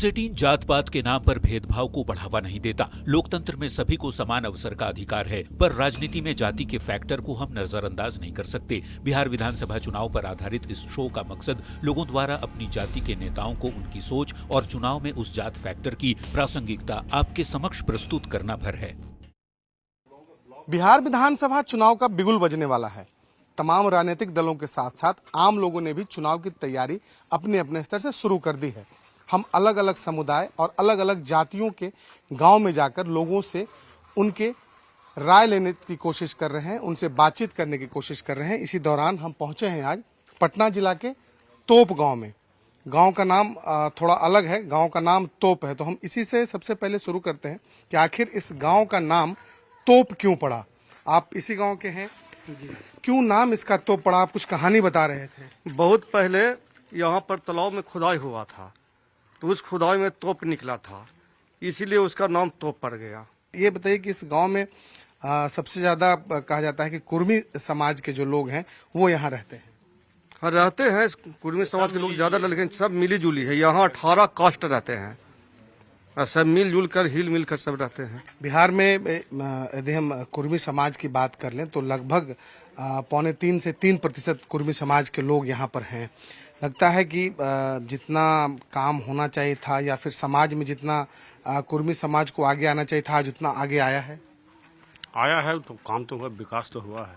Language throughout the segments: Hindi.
न्यूज 18 जात पात के नाम पर भेदभाव को बढ़ावा नहीं देता। लोकतंत्र में सभी को समान अवसर का अधिकार है, पर राजनीति में जाति के फैक्टर को हम नजरअंदाज नहीं कर सकते। बिहार विधानसभा चुनाव पर आधारित इस शो का मकसद लोगों द्वारा अपनी जाति के नेताओं को उनकी सोच और चुनाव में उस जात फैक्टर की प्रासंगिकता आपके समक्ष प्रस्तुत करना भर है। बिहार विधानसभा चुनाव का बिगुल बजने वाला है। तमाम राजनीतिक दलों के साथ साथ आम लोगों ने भी चुनाव की तैयारी अपने अपने स्तर से शुरू कर दी है। हम अलग अलग समुदाय और अलग अलग जातियों के गांव में जाकर लोगों से उनके राय लेने की कोशिश कर रहे हैं, उनसे बातचीत करने की कोशिश कर रहे हैं। इसी दौरान हम पहुंचे हैं आज पटना जिला के तोप गांव में। गांव का नाम थोड़ा अलग है, गांव का नाम तोप है। तो हम इसी से सबसे पहले शुरू करते हैं कि आखिर इस गांव का नाम तोप क्यों पड़ा। आप इसी गांव के हैं, क्यों नाम इसका तोप पड़ा? आप कुछ कहानी बता रहे थे। बहुत पहले यहाँ पर तालाब में खुदाई हुआ था, तो उस खुदाई में तोप निकला था, इसीलिए उसका नाम तोप पड़ गया। ये बताइए कि इस गांव में सबसे ज्यादा कहा जाता है कि कुर्मी समाज के जो लोग हैं वो यहाँ रहते हैं। हाँ, रहते हैं कुर्मी समाज के लोग ज्यादा, लेकिन सब मिली जुली है। यहाँ 18 कास्ट रहते हैं और सब मिलजुल कर हिल मिल कर सब रहते हैं। बिहार में यदि हम कुर्मी समाज की बात कर लें तो लगभग 2.25 से 3% कुर्मी समाज के लोग यहाँ पर हैं। लगता है कि जितना काम होना चाहिए था या फिर समाज में जितना कुर्मी समाज को आगे आना चाहिए था, आज उतना आगे आया है। तो काम तो हुआ, विकास तो हुआ है,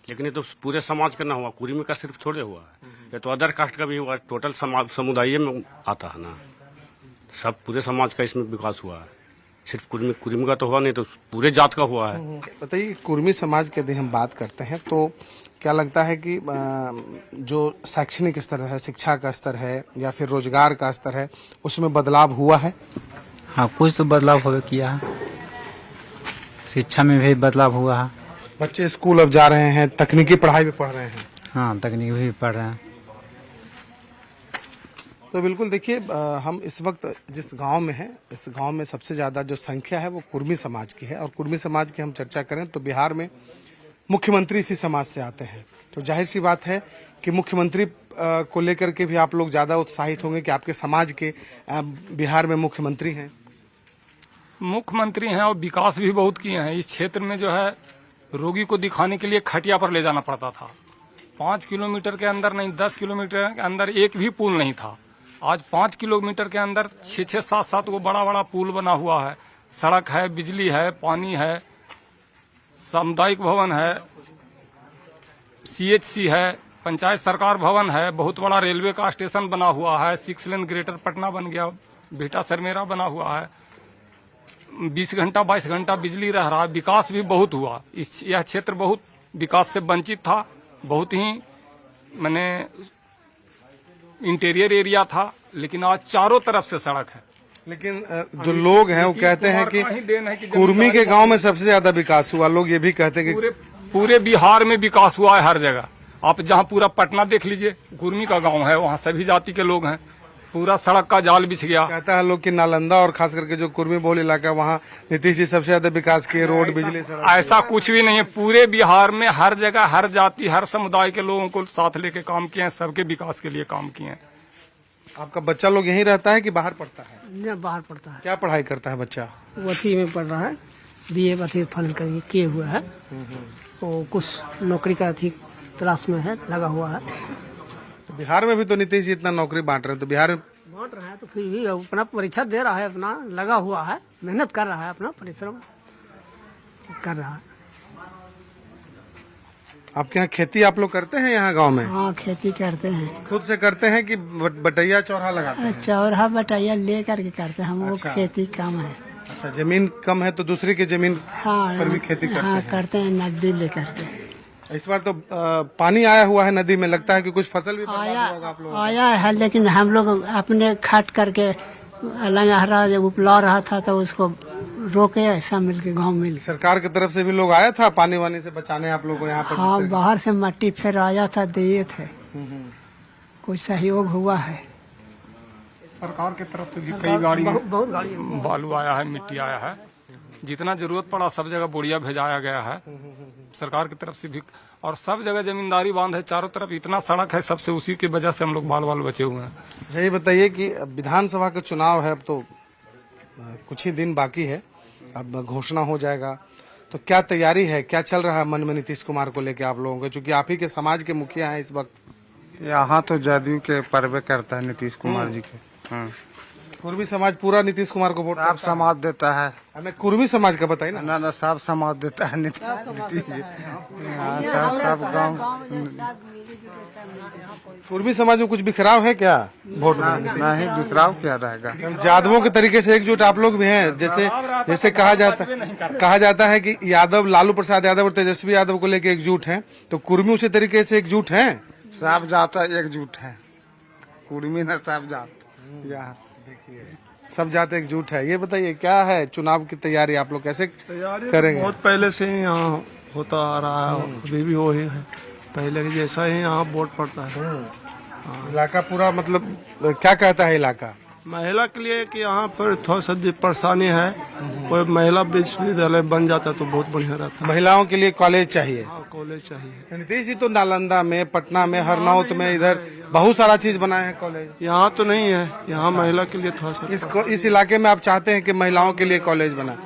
लेकिन ये तो पूरे समाज का ना हुआ, कुर्मी का सिर्फ थोड़े हुआ है। ये तो अदर कास्ट का भी हुआ, टोटल समुदाय में आता है ना, सब पूरे समाज का इसमें विकास हुआ है। सिर्फ कुर्मी का तो हुआ नहीं, तो पूरे जात का हुआ है। बताइए, कुर्मी समाज की यदि हम बात करते हैं तो क्या लगता है कि जो शैक्षणिक स्तर है, शिक्षा का स्तर है या फिर रोजगार का स्तर है, उसमें बदलाव हुआ है? हाँ, कुछ तो बदलाव हो किया है। शिक्षा में भी बदलाव हुआ है। बच्चे स्कूल अब जा रहे हैं, तकनीकी पढ़ाई भी पढ़ रहे हैं। हाँ, तकनीकी भी पढ़ रहे हैं। तो बिल्कुल देखिए, हम इस वक्त जिस गांव में हैं, इस गांव में सबसे ज्यादा जो संख्या है वो कुर्मी समाज की है। और कुर्मी समाज की हम चर्चा करें तो बिहार में मुख्यमंत्री इसी समाज से आते हैं। तो जाहिर सी बात है कि मुख्यमंत्री को लेकर के भी आप लोग ज्यादा उत्साहित होंगे कि आपके समाज के बिहार में मुख्यमंत्री हैं। मुख्यमंत्री हैं और विकास भी बहुत किए हैं। इस क्षेत्र में जो है रोगी को दिखाने के लिए खटिया पर ले जाना पड़ता था। 5 किलोमीटर के अंदर नहीं, 10 किलोमीटर के अंदर एक भी पुल नहीं था। आज 5 किलोमीटर के अंदर 6-6, 7-7 वो बड़ा बड़ा पुल बना हुआ है। सड़क है, बिजली है, पानी है, सामुदायिक भवन है, CHC है, पंचायत सरकार भवन है, बहुत बड़ा रेलवे का स्टेशन बना हुआ है, 6 लेन ग्रेटर पटना बन गया, बेटा सरमेरा बना हुआ है, 20 घंटा 22 घंटा बिजली रह रहा है। विकास भी बहुत हुआ। यह क्षेत्र बहुत विकास से वंचित था, बहुत ही मैंने इंटीरियर एरिया था, लेकिन आज चारों तरफ से सड़क है। लेकिन जो लोग हैं वो कहते हैं कि कुर्मी के गांव में सबसे ज्यादा विकास हुआ। लोग ये भी कहते हैं कि पूरे बिहार में विकास हुआ है, हर जगह। आप जहां पूरा पटना देख लीजिए, कुर्मी का गांव है, वहां सभी जाति के लोग हैं। पूरा सड़क का जाल बिछ गया। कहता है लोग कि नालंदा और खास करके जो कुर्मी बहुल इलाका, वहाँ नीतीश जी सबसे ज्यादा विकास किए, रोड, बिजली, सड़क। ऐसा कुछ भी नहीं है। पूरे बिहार में हर जगह, हर जाति, हर समुदाय के लोगों को साथ लेके काम किए हैं, सबके विकास के लिए काम किए हैं। आपका बच्चा लोग यहीं रहता है कि बाहर पढ़ता है? बाहर पढ़ता है। क्या पढ़ाई करता है बच्चा? वथी में पढ़ रहा है, BA वथी फल किए हुए है। तो कुछ नौकरी का अथी तलाश में है, लगा हुआ है। बिहार में भी तो नीतीश जी इतना नौकरी बांट रहे हैं, तो बिहार में बांट रहा है तो फिर भी अपना परीक्षा दे रहा है, अपना लगा हुआ है, मेहनत कर रहा है, अपना परिश्रम कर रहा है। आपके यहाँ खेती आप लोग करते हैं यहाँ गांव में? हाँ, खेती करते हैं। खुद से करते हैं कि बटैया चौराहा लगाते हैं? चौराहा बटैया ले करके करते हैं हम। वो खेती कम है। अच्छा, जमीन कम है तो दूसरी की जमीन पर भी खेती करते हैं? करते हैं, नकदी लेकर के। इस बार तो पानी आया हुआ है नदी में, लगता है कि कुछ फसल भी बर्बाद होगा आप लोगों आया है, लेकिन हम लोग अपने खाट करके लंगहरा जब उपला रहा था तो उसको रोके, ऐसा मिलके गांव मिल। सरकार की तरफ से भी लोग आया था पानी वानी से बचाने आप लोगों को यहाँ पर? हाँ, बाहर से मट्टी फिर आया था, दिए थे। कुछ सहयोग हुआ है सरकार की तरफ से भी। कई गाड़ी, बहुत गाड़ी बालू आया है, मिट्टी आया है, जितना जरूरत पड़ा सब जगह बोरिया भेजाया गया है। सरकार की तरफ से भी, और सब जगह जमींदारी बांध है, चारों तरफ इतना सड़क है, सबसे उसी की वजह से हम लोग बाल बाल बचे हुए हैं। अच्छा, ये बताइए कि विधानसभा का चुनाव है, अब तो कुछ ही दिन बाकी है, अब घोषणा हो जाएगा, तो क्या तैयारी है, क्या चल रहा है मन में नीतीश कुमार को लेके आप लोगों के, चूंकि आप ही के समाज के मुखिया हैं इस वक्त? यहाँ तो जदयू के पर्वे करता है नीतीश कुमार जी के। हाँ। कुर्मी समाज पूरा नीतीश कुमार को वोट सब समाज देता है। हमें कुर्मी समाज का बताइए ना। ना सब समाज देता है नीतीश जी। हाँ, सब गाँव। कुर्मी समाज में कुछ बिखराव है क्या वोट में? नहीं, बिखराव क्या रहेगा। यादवों के तरीके से एकजुट आप लोग भी हैं, जैसे जैसे कहा जाता है कि यादव, लालू प्रसाद यादव और तेजस्वी यादव को लेके एकजुट हैं, तो कुर्मी उसी तरीके से एकजुट हैं? सब जात एकजुट है, कुर्मी न सब जात। यहाँ सब जात एकजुट है। ये बताइए क्या है चुनाव की तैयारी, आप लोग कैसे करेंगे? बहुत पहले से ही यहाँ होता आ रहा है, अभी भी हो ही है, पहले के जैसा ही यहाँ वोट पड़ता है। इलाका पूरा, मतलब क्या कहता है इलाका? महिला के लिए कि यहाँ पर थोड़ा सा परेशानी है, कोई महिला विश्वविद्यालय बन जाता तो बहुत बढ़िया रहता। महिलाओं के लिए कॉलेज चाहिए। कॉलेज चाहिए। नीतीश जी तो नालंदा में, पटना में, हरनौत में, इधर बहुत सारा चीज बनाए हैं कॉलेज। यहाँ तो नहीं है, यहाँ महिला के लिए थोड़ा सा। इस इलाके में आप चाहते हैं कि महिलाओं के लिए कॉलेज बना,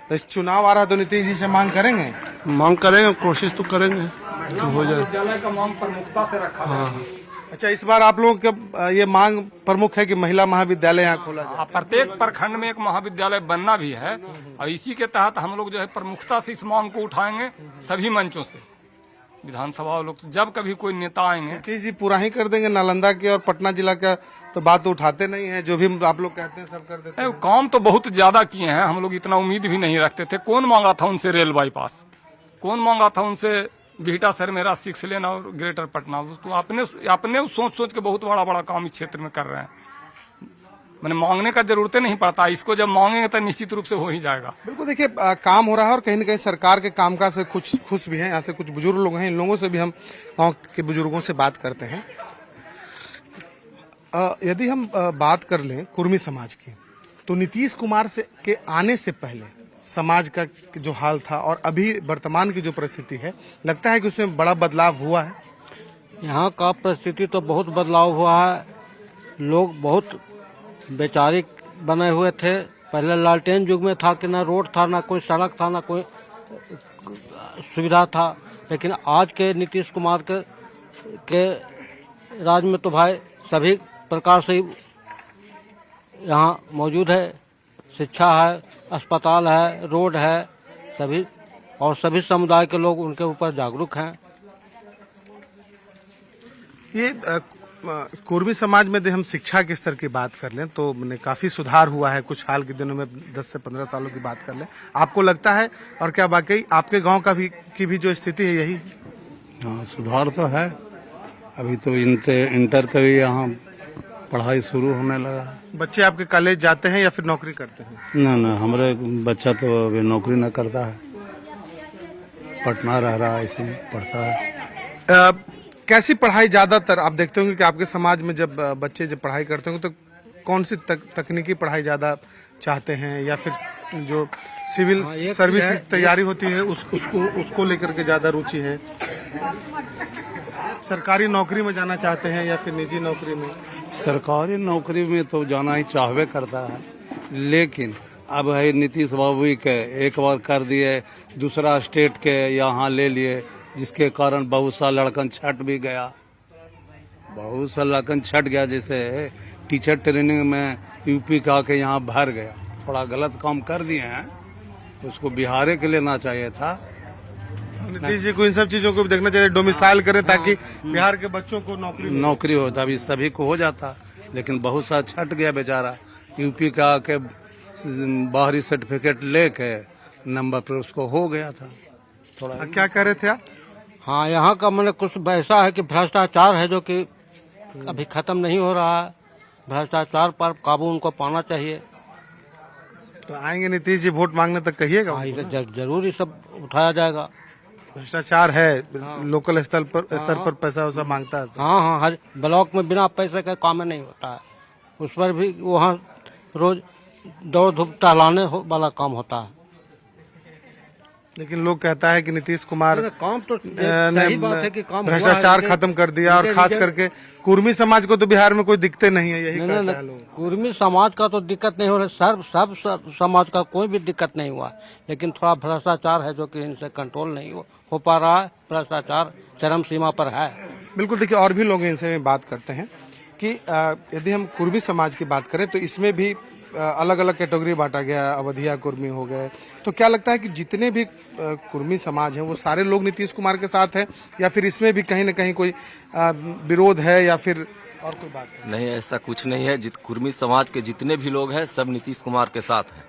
तो इस चुनाव आ रहा है तो नीतीश जी से मांग करेंगे? मांग करेंगे, कोशिश तो करेंगे कि हो जाए। विद्यालय का मांग प्रमुखता से रखा है। अच्छा, इस बार आप लोगों का ये मांग प्रमुख है कि महिला महाविद्यालय यहाँ खोला जाए? प्रत्येक प्रखंड में एक महाविद्यालय बनना भी है, और इसी के तहत हम लोग जो है प्रमुखता से इस मांग को उठाएंगे सभी मंचों से। विधानसभा लोग जब कभी कोई नेता आएंगे, नीतीश जी पूरा ही कर देंगे नालंदा के और पटना जिला का, तो बात तो उठाते नहीं है, जो भी आप लोग कहते हैं सब कर देते हैं। काम तो बहुत ज्यादा किए हैं, हम लोग इतना उम्मीद भी नहीं रखते थे। कौन मांगा था उनसे रेल बाईपास, कौन मांगा था उनसे बिहटा सर मेरा 6 लेन और ग्रेटर पटना, तो अपने सोच के बहुत बड़ा काम इस क्षेत्र में कर रहे हैं। मैंने मांगने का जरूरत नहीं पड़ता, इसको जब मांगेंगे तो निश्चित रूप से हो ही जाएगा। बिल्कुल, देखिए काम हो रहा है और कहीं न कहीं सरकार के कामकाज से कुछ खुश भी हैं। यहाँ से कुछ बुजुर्ग लोग हैं, इन लोगों से भी हम गाँव के बुजुर्गों से बात करते हैं। यदि हम बात कर लें कुर्मी समाज की, तो नीतीश कुमार के आने से पहले समाज का जो हाल था और अभी वर्तमान की जो परिस्थिति है, लगता है कि उसमें बड़ा बदलाव हुआ है? यहाँ का परिस्थिति तो बहुत बदलाव हुआ है। लोग बहुत वैचारिक बने हुए थे। पहले लालटेन युग में था कि ना रोड था, ना कोई सड़क था, ना कोई सुविधा था, लेकिन आज के नीतीश कुमार के राज में तो भाई सभी प्रकार से यहाँ मौजूद है। शिक्षा है, अस्पताल है, रोड है, सभी, और सभी समुदाय के लोग उनके ऊपर जागरूक हैं। ये कुर्मी समाज में यदि हम शिक्षा के स्तर की बात कर लें तो काफी सुधार हुआ है कुछ हाल के दिनों में। 10 से 15 सालों की बात कर लें, आपको लगता है, और क्या वाकई आपके गांव का की भी जो स्थिति है यही? हाँ, सुधार तो है। अभी तो इंटर का भी यहाँ पढ़ाई शुरू होने लगा है। बच्चे आपके कॉलेज जाते हैं या फिर नौकरी करते हैं? ना, हमारे बच्चा तो अभी नौकरी न करता है, पटना रह रहा है, ऐसे पढ़ता है। कैसी पढ़ाई ज्यादातर आप देखते होंगे कि आपके समाज में जब बच्चे पढ़ाई करते होंगे तो कौन सी तकनीकी पढ़ाई ज्यादा चाहते हैं, या फिर जो सिविल सर्विस की तैयारी होती है उसको लेकर के ज्यादा रुचि है? सरकारी नौकरी में जाना चाहते हैं या फिर निजी नौकरी में? सरकारी नौकरी में तो जाना ही चाहवे करता है, लेकिन अब है नीतीश बाबू के एक बार कर दिए, दूसरा स्टेट के यहाँ ले लिए, जिसके कारण बहुत सा लड़कन छट भी गया, बहुत सा लड़कन छट गया। जैसे टीचर ट्रेनिंग में यूपी का के यहाँ भर गया, थोड़ा गलत काम कर दिए हैं, उसको बिहार के लेना चाहिए था। नीतीश जी को इन सब चीजों को भी देखना चाहिए, डोमिसाइल करें ताकि बिहार के बच्चों को नौकरी हो, तभी सभी को हो जाता, लेकिन बहुत सा छट गया बेचारा। यूपी का के बाहरी सर्टिफिकेट लेके नंबर पर उसको हो गया था। थोड़ा क्या कह रहे थे आप? हाँ, यहाँ का मैंने कुछ ऐसा है कि भ्रष्टाचार है जो कि अभी खत्म नहीं हो रहा है। भ्रष्टाचार पर काबू उनको पाना चाहिए। तो आएंगे नीतीश जी वोट मांगने तक, कहिएगा? हाँ, जरूर ये सब उठाया जाएगा। भ्रष्टाचार है, लोकल स्तर पर पैसा वैसा मांगता है। हाँ, हर ब्लॉक में बिना पैसे का काम नहीं होता है, उस पर भी वहाँ रोज दौड़ धूप टहलाने वाला काम होता है। लेकिन लोग कहता है कि नीतीश कुमार काम तो ने सही बात है कि काम हुआ है, भ्रष्टाचार लेकिन खत्म कर दिया और खास करके कुर्मी समाज को तो बिहार में कोई दिक्कत नहीं है, यही कहता है लोग। कुर्मी समाज का तो दिक्कत नहीं हो रहा, सब समाज का कोई भी दिक्कत नहीं हुआ, लेकिन थोड़ा भ्रष्टाचार है जो कि इनसे कंट्रोल नहीं हो पा रहा है। भ्रष्टाचार चरम सीमा पर है। बिल्कुल, देखिए और भी लोग इनसे बात करते हैं कि यदि हम कुर्मी समाज की बात करें तो इसमें भी अलग अलग कैटेगरी बांटा गया, अवधिया कुर्मी हो गए, तो क्या लगता है कि जितने भी कुर्मी समाज हैं वो सारे लोग नीतीश कुमार के साथ हैं या फिर इसमें भी कहीं न कहीं कोई विरोध है या फिर और कोई बात है? नहीं, ऐसा कुछ नहीं है। कुर्मी समाज के जितने भी लोग हैं सब नीतीश कुमार के साथ हैं।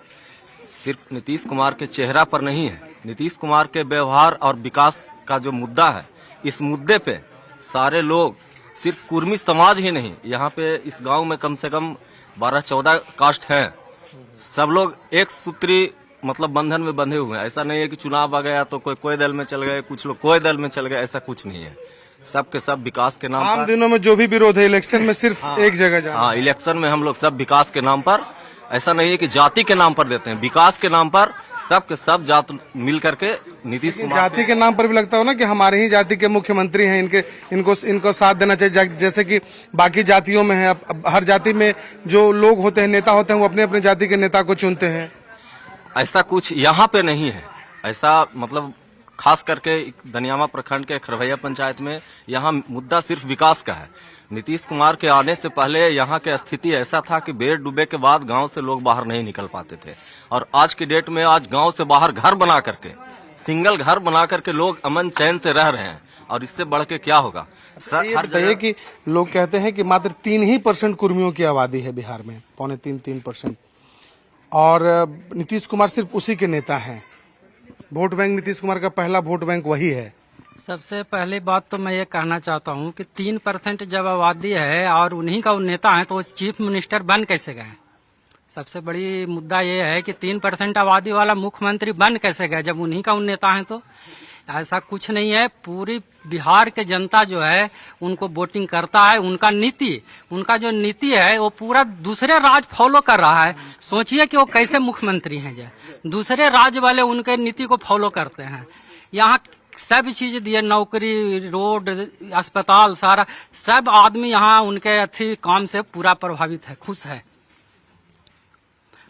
सिर्फ नीतीश कुमार के चेहरा पर नहीं है, नीतीश कुमार के व्यवहार और विकास का जो मुद्दा है, इस मुद्दे पे सारे लोग, सिर्फ कुर्मी समाज ही नहीं, यहाँ पे इस गांव में कम से कम 12-14 कास्ट हैं, सब लोग एक सूत्री मतलब बंधन में बंधे हुए हैं। ऐसा नहीं है कि चुनाव आ गया तो कोई दल में चल गए, कुछ लोग कोई दल में चल गए, ऐसा कुछ नहीं है। सब के सब विकास के नाम आम दिनों में जो भी विरोध है इलेक्शन में सिर्फ एक जगह जाना। हाँ, इलेक्शन में हम लोग सब विकास के नाम पर, ऐसा नहीं है कि जाति के नाम पर देते हैं, विकास के नाम पर सब के सब जात मिल करके नीतीश कुमार जाति के नाम पर भी लगता हो ना कि हमारे ही जाति के मुख्यमंत्री हैं, इनको साथ देना चाहिए, जैसे कि बाकी जातियों में है। अब हर जाति में जो लोग होते हैं, नेता होते हैं, वो अपने अपने जाति के नेता को चुनते हैं। ऐसा कुछ यहाँ पे नहीं है। ऐसा मतलब खास करके दनियामा प्रखंड के खरवैया पंचायत में यहाँ मुद्दा सिर्फ विकास का है। नीतीश कुमार के आने से पहले यहाँ के स्थिति ऐसा था कि बेर डूबे के बाद गांव से लोग बाहर नहीं निकल पाते थे, और आज की डेट में आज गांव से बाहर घर बना करके, सिंगल घर बना करके लोग अमन चैन से रह रहे हैं, और इससे बढ़ के क्या होगा सर? ये बताइए कि लोग कहते हैं कि मात्र 3% कुर्मियों की आबादी है बिहार में, 2.25-3%, और नीतीश कुमार सिर्फ उसी के नेता हैं। वोट बैंक नीतीश कुमार का पहला वोट बैंक वही है। सबसे पहली बात तो मैं ये कहना चाहता हूँ कि 3% जब आबादी है और उन्हीं का नेता है तो चीफ मिनिस्टर बन कैसे गए? सबसे बड़ी मुद्दा ये है कि 3% आबादी वाला मुख्यमंत्री बन कैसे गए जब उन्हीं का नेता है? तो ऐसा कुछ नहीं है। पूरी बिहार के जनता जो है उनको वोटिंग करता है। उनका जो नीति है वो पूरा दूसरे राज्य फॉलो कर रहा है। सोचिए कि वो कैसे मुख्यमंत्री हैं जो दूसरे राज्य वाले उनके नीति को फॉलो करते हैं। यहाँ सब चीज दिए, नौकरी, रोड, अस्पताल, सारा सब आदमी यहाँ उनके अच्छी काम से पूरा प्रभावित है, खुश है।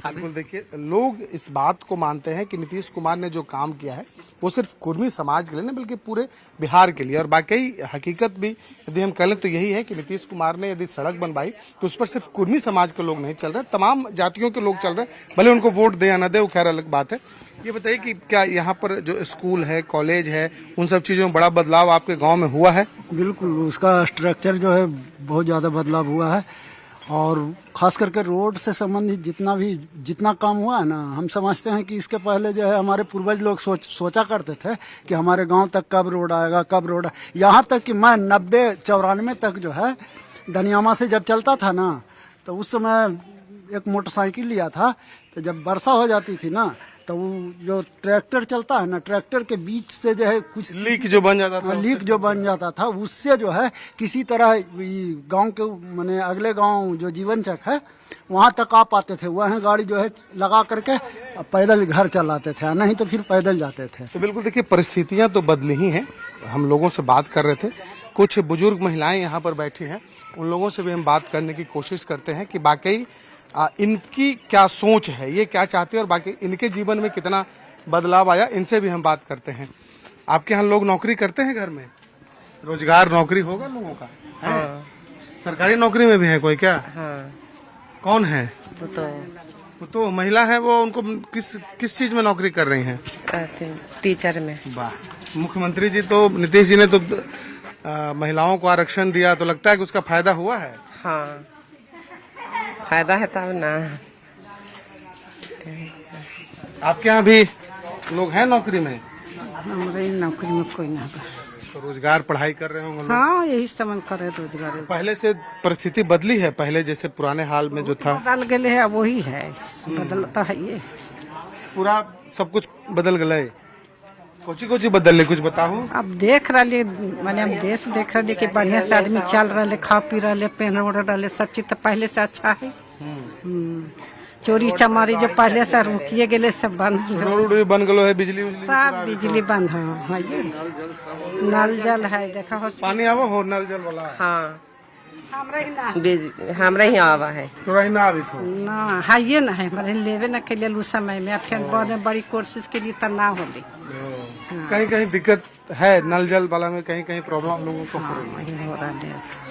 बिल्कुल, देखिए लोग इस बात को मानते हैं कि नीतीश कुमार ने जो काम किया है वो सिर्फ कुर्मी समाज के लिए नहीं बल्कि पूरे बिहार के लिए, और बाकी हकीकत भी यदि हम कहें तो यही है कि नीतीश कुमार ने यदि सड़क बनवाई तो उस पर सिर्फ कुर्मी समाज के लोग नहीं चल रहे, तमाम जातियों के लोग चल रहे, भले उनको वोट दे या न दे वो खैर अलग बात है। ये बताइए कि क्या यहाँ पर जो स्कूल है, कॉलेज है, उन सब चीजों में बड़ा बदलाव आपके गाँव में हुआ है? बिल्कुल, उसका स्ट्रक्चर जो है बहुत ज्यादा बदलाव हुआ है, और खास करके रोड से संबंधित जितना काम हुआ है ना, हम समझते हैं कि इसके पहले जो है हमारे पूर्वज लोग सोचा करते थे कि हमारे गांव तक कब रोड आएगा। यहाँ तक कि मैं 90-94 तक जो है दनियामा से जब चलता था ना, तो उस समय एक मोटरसाइकिल लिया था, तो जब वर्षा हो जाती थी ना तो वो जो ट्रैक्टर चलता है ना, ट्रैक्टर के बीच से जो है कुछ लीक जो बन जाता था, उससे जो है किसी तरह गांव के माने अगले गांव जो जीवन चक है वहां तक आ पाते थे। वहाँ गाड़ी जो है लगा करके पैदल घर चलाते थे, नहीं तो फिर पैदल जाते थे। तो बिल्कुल देखिए परिस्थितियां तो बदली ही हैं। हम लोगों से बात कर रहे थे, कुछ बुजुर्ग महिलाएं यहाँ पर बैठी हैं, उन लोगों से भी हम बात करने की कोशिश करते हैं कि वाकई इनकी क्या सोच है, ये क्या चाहते हैं और बाकी इनके जीवन में कितना बदलाव आया, इनसे भी हम बात करते हैं। आपके यहाँ लोग नौकरी करते हैं घर में? रोजगार नौकरी होगा लोगों का? हाँ। सरकारी नौकरी में भी है कोई क्या? हाँ। कौन है? तो महिला है वो, उनको किस चीज में नौकरी कर रही हैं? टीचर में। वाह, मुख्यमंत्री जी तो नीतीश जी ने तो महिलाओं को आरक्षण दिया, तो लगता है कि उसका फायदा हुआ है? हाँ, फायदा है तब ना। आपके यहाँ भी लोग हैं नौकरी में? हमारे नौकरी में कोई ना। तो रोजगार पढ़ाई कर रहे होंगे? हाँ, यही समझ कर रहे रोजगार। पहले से परिस्थिति बदली है? पहले जैसे पुराने हाल में जो था बदल गए है, वही है, बदलता है ये पूरा सब कुछ बदल गए। कोची बदल ले, कुछ बताओ। अब देख रहे माने हम देश देख रहे कि बढ़िया से आदमी चल रहे, खा पी रहे, पहन ओढ़ रहे, सब चीज तो पहले से अच्छा है। चोरी चमारी जो पहले से रुकिए गेले सब बंद हो गए। रोड भी बन गलो है, बिजली उजली सब बिजली बंद है ये नल जल है देखा हो पानी आवा हो नल जल वाला हाँ हमरा हमरा ही आवा है तोरा ही ना अभी थो ना है ये ना है हमारे लेवे न के लिए उस समय में फिर बड़े बड़ी कोशिश के लिए ना होली कहीं कहीं दिक्कत है नल जल वाला में, कहीं कहीं प्रॉब्लम लोगों को हो रहा है।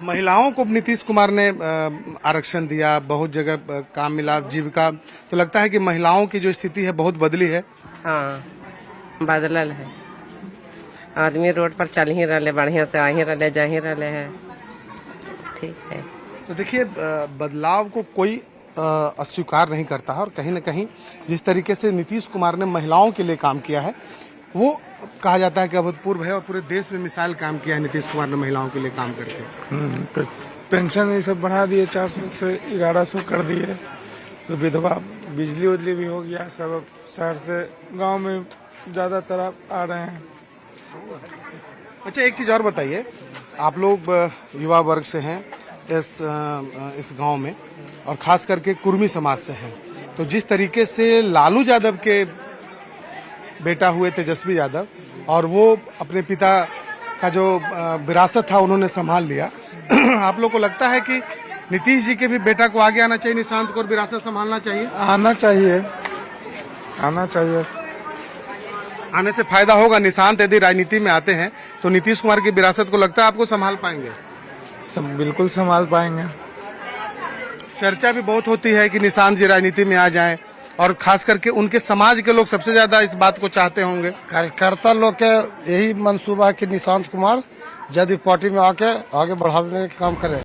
महिलाओं को नीतीश कुमार ने आरक्षण दिया, बहुत जगह काम मिला, जीविका, तो लगता है कि महिलाओं की जो स्थिति है बहुत बदली है। हाँ बदलल है, आदमी रोड पर चल ही रहे, बढ़िया से आ ही रहे, जा ही रहे हैं, ठीक है। तो देखिए बदलाव को कोई अस्वीकार नहीं करता है और कहीं न कहीं जिस तरीके से नीतीश कुमार ने महिलाओं के लिए काम किया है वो कहा जाता है कि अभूतपूर्व है और पूरे देश में मिसाल काम किया है नीतीश कुमार ने महिलाओं के लिए काम करके। पेंशन ये सब बढ़ा दिए, 400 से 1100 कर दिए, तो विधवा बिजली उजली भी हो गया, सब शहर से गांव में ज्यादातर आ रहे हैं। अच्छा एक चीज और बताइए, आप लोग युवा वर्ग से हैं इस गांव में और खास करके कुर्मी समाज से हैं, तो जिस तरीके से लालू यादव के बेटा हुए तेजस्वी यादव और वो अपने पिता का जो विरासत था उन्होंने संभाल लिया, आप लोग को लगता है कि नीतीश जी के भी बेटा को आगे आना चाहिए, निशांत को विरासत संभालना चाहिए? आना चाहिए, आना चाहिए। आने से फायदा होगा। निशांत यदि राजनीति में आते हैं तो नीतीश कुमार की विरासत को लगता है आपको संभाल पाएंगे? बिल्कुल संभाल पाएंगे। चर्चा भी बहुत होती है कि निशांत जी राजनीति में आ जाएं और खास करके उनके समाज के लोग सबसे ज्यादा इस बात को चाहते होंगे। कार्यकर्ता लोग के यही मंसूबा है कि निशांत कुमार जदयू पार्टी में आके आगे बढ़ाने का काम करे।